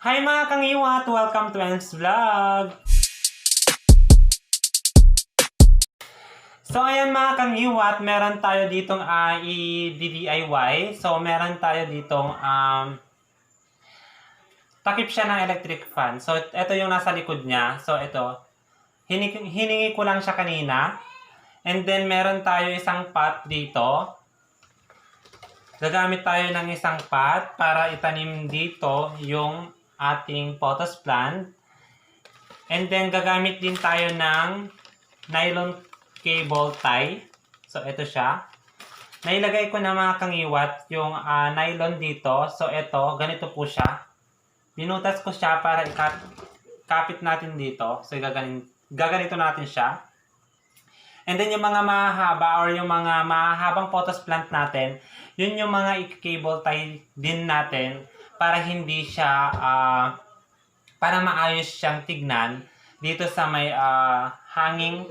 Hi mga Kangiwat! Welcome to En's Vlog! So ayan mga Kangiwat, meron tayo ditong i-DIY. So meron tayo ditong takip siya ng electric fan. So ito yung nasa likod niya. So ito, hiningi ko lang siya kanina. And then meron tayo isang pot dito. Gagamit tayo ng isang pot para itanim dito yung ating pothos plant. And then gagamit din tayo ng nylon cable tie. So ito siya. Nailagay ko na mga Kangiwat yung nylon dito. So ito, ganito po siya. Binutas ko siya para ikapit natin dito. So gaganito natin siya. And then yung mga mahaba or yung mga mahabang pothos plant natin, yun yung mga i-cable tie din natin para hindi siya, para maayos siyang tignan dito sa may hanging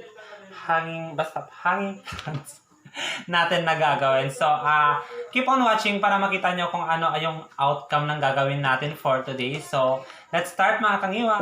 plants natin na gagawin. So, keep on watching para makita nyo kung ano yung outcome ng gagawin natin for today. So, let's start mga Kangiwa!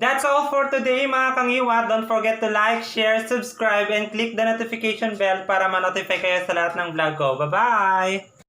That's all for today mga Kangiwat. Don't forget to like, share, subscribe, and click the notification bell para ma-notify kayo sa lahat ng vlog ko. Bye-bye!